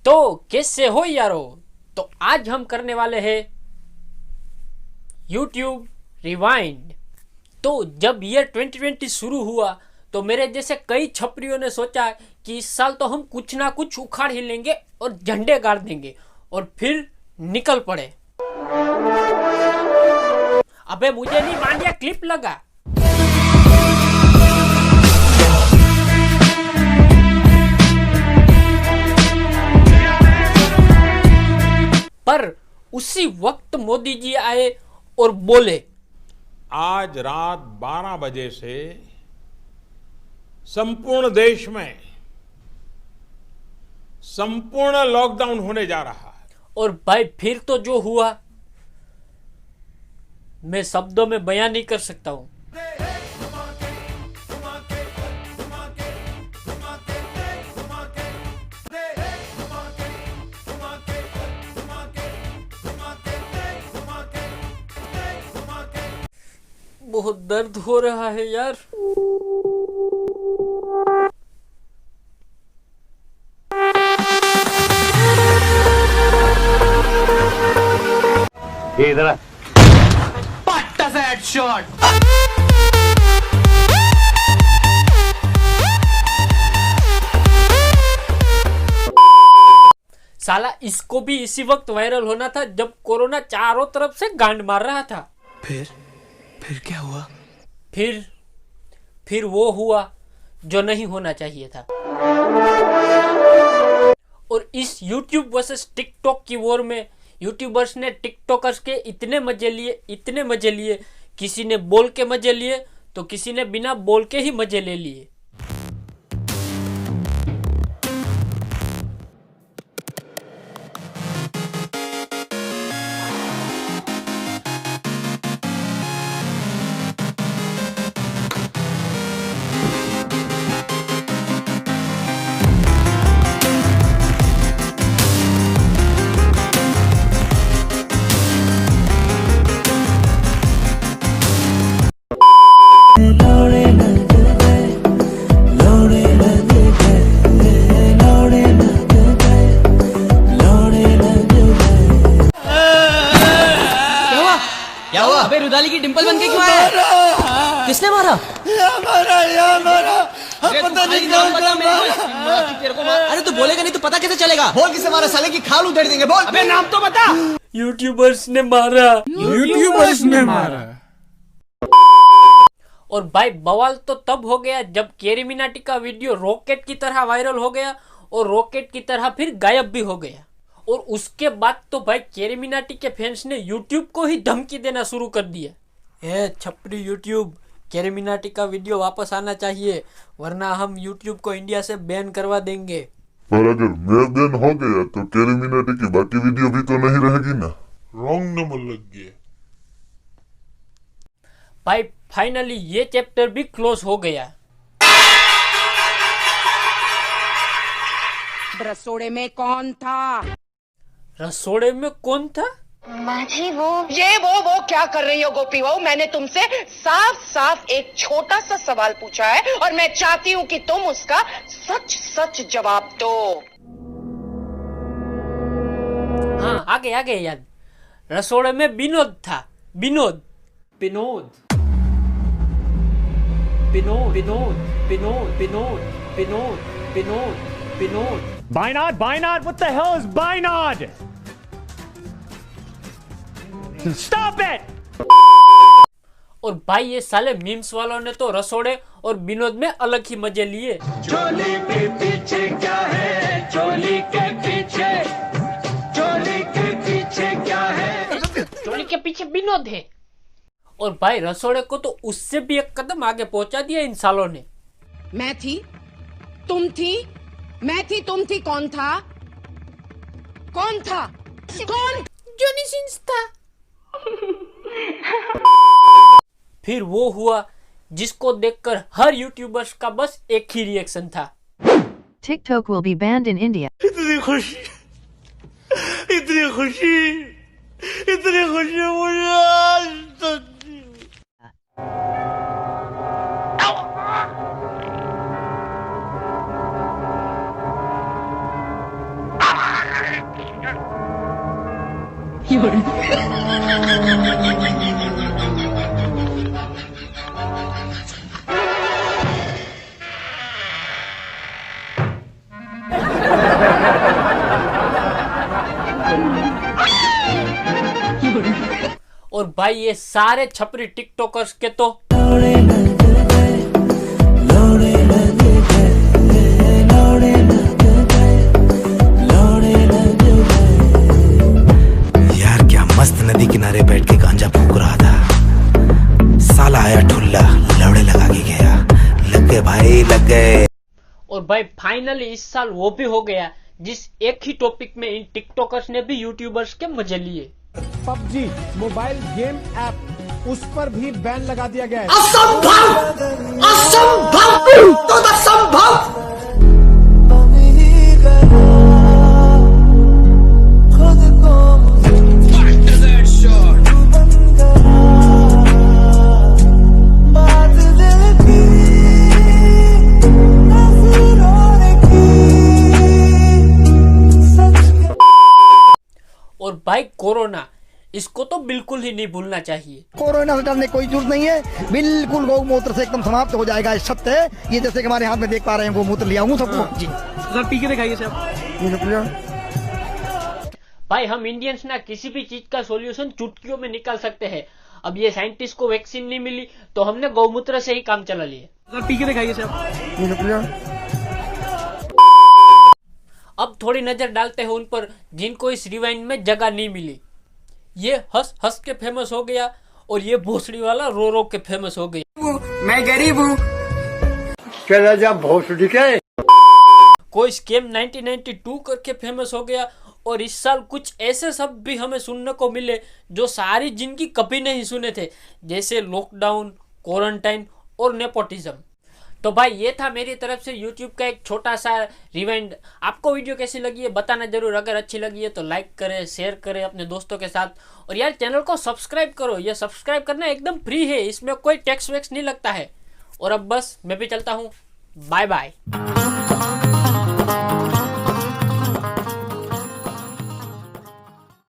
तो कैसे हो यारो। तो आज हम करने वाले हैं YouTube रिवाइंड। तो जब ईयर 2020 शुरू हुआ तो मेरे जैसे कई छपरियों ने सोचा कि इस साल तो हम कुछ ना कुछ उखाड़ ही लेंगे और झंडे गाड़ देंगे, और फिर निकल पड़े। अबे मुझे नहीं मानिया, क्लिप लगा। पर उसी वक्त मोदी जी आए और बोले, आज रात 12 बजे से संपूर्ण देश में संपूर्ण लॉकडाउन होने जा रहा है। और भाई फिर तो जो हुआ मैं शब्दों में बयान नहीं कर सकता हूं। बहुत दर्द हो रहा है यार। ये इधर पट्टा से हेडशॉट। साला इसको भी इसी वक्त वायरल होना था जब कोरोना चारों तरफ से गांड मार रहा था। फिर क्या हुआ? फिर वो हुआ जो नहीं होना चाहिए था। और इस YouTube वर्सेस टिकटॉक की वॉर में यूट्यूबर्स ने टिकटॉकर्स के इतने मजे लिए। किसी ने बोल के मजे लिए तो किसी ने बिना बोल के ही मजे ले लिए। क्या हुआ? अबे रुदाली की डिंपल बन के क्यों आया? किसने मारा? पता नहीं तेरे को। अरे तू बोलेगा नहीं तो पता कैसे चलेगा? बोल किसे मारा? साले की खाल उधेड़ देंगे। बोल। अबे नाम तो बता। यूट्यूबर्स ने मारा। और भाई बवाल तो तब हो गया जब कैरी मिनाटी का वीडियो रॉकेट की तरह वायरल हो गया और रॉकेट की तरह फिर गायब भी हो गया। और उसके बाद तो भाई कैरी मिनाटी के फैंस ने YouTube को ही धमकी देना शुरू कर दिया। ए छपरी YouTube, कैरी मिनाटी का वीडियो वापस आना चाहिए वरना हम YouTube को इंडिया से बैन करवा देंगे। पर अगर मैं बैन हो गया तो कैरी मिनाटी की बाकी वीडियो भी तो नहीं रहेगी ना। रॉन्ग नंबर लग गया। भाई फाइनली ये चैप्टर भी क्लोज हो गया। रसोड़े में कौन था? रसोड़े में कौन था? माझी वो क्या कर रही हो गोपी बहू? मैंने तुमसे साफ साफ एक छोटा सा सवाल पूछा है और मैं चाहती हूँ कि तुम उसका सच सच जवाब दो। हाँ आ गए याद। रसोड़े में विनोद था। Vinod. Binod, what the hell is Binod? Stop it! और भाई ये साले मीम्स वालों ने तो रसोड़े और विनोद में अलग ही मजे लिए। चोली के पीछे क्या है? चोली के पीछे क्या है? चोली के पीछे विनोद है। और भाई रसोड़े को तो उससे भी एक कदम आगे पहुंचा दिया इन सालों ने। मैं थी, तुम थी, मैं थी, तुम थी, कौन था? कौन? जॉनी सिंस था। फिर वो हुआ जिसको देखकर हर यूट्यूबर्स का बस एक ही रिएक्शन था। TikTok will be banned in India. इतनी खुशी मुझे आज तक। और भाई ये सारे छपरी टिकटॉकर्स के तो यार क्या मस्त नदी किनारे बैठ के गांजा फूक रहा था, साला आया ठुल्ला लौड़े लगा के गया। लग गए भाई, लग गए। और भाई फाइनली इस साल वो भी हो गया जिस एक ही टॉपिक में इन टिकटॉकर्स ने भी यूट्यूबर्स के मजे लिए। पबजी मोबाइल गेम ऐप, उस पर भी बैन लगा दिया गया है। असंभव, असंभव, तो असंभव। और भाई कोरोना, इसको तो बिल्कुल ही नहीं भूलना चाहिए। कोरोना से डरने कोई जरूरत नहीं है, बिल्कुल गौमूत्र से एकदम समाप्त हो जाएगा। इस सत्य है ये, जैसे कि हमारे हाथ में देख पा रहे हैं गौमूत्र लिया हूँ सबको। जी सर पी के दिखाइए सर। भाई हम इंडियंस ना किसी भी चीज का सॉल्यूशन चुटकियों में निकाल सकते हैं। अब ये साइंटिस्ट को वैक्सीन नहीं मिली तो हमने गौमूत्र से ही काम चला लिया। सर पी के दिखाइए सर। अब थोड़ी नजर डालते हैं उन पर जिनको इस रिवाइंड में जगह नहीं मिली। ये हंस हंस के फेमस हो गया और ये भोसड़ी वाला रो रो के फेमस हो गया। मैं गरीब हूँ। चला जा भोसड़ी के। कोई स्कैम 1992 करके फेमस हो गया। और इस साल कुछ ऐसे शब्द भी हमें सुनने को मिले जो सारी जिंदगी कभी नहीं सुने थे, जैसे लॉकडाउन, क्वारंटाइन और नेपोटिज्म। तो भाई ये था मेरी तरफ से YouTube का एक छोटा सा रिवाइंड। आपको वीडियो कैसी लगी है बताना जरूर। अगर अच्छी लगी है तो लाइक करें, शेयर करें अपने दोस्तों के साथ। और यार चैनल को सब्सक्राइब करो, ये सब्सक्राइब करना एकदम फ्री है, इसमें कोई टैक्स वैक्स नहीं लगता है। और अब बस मैं भी चलता हूँ, बाय बाय।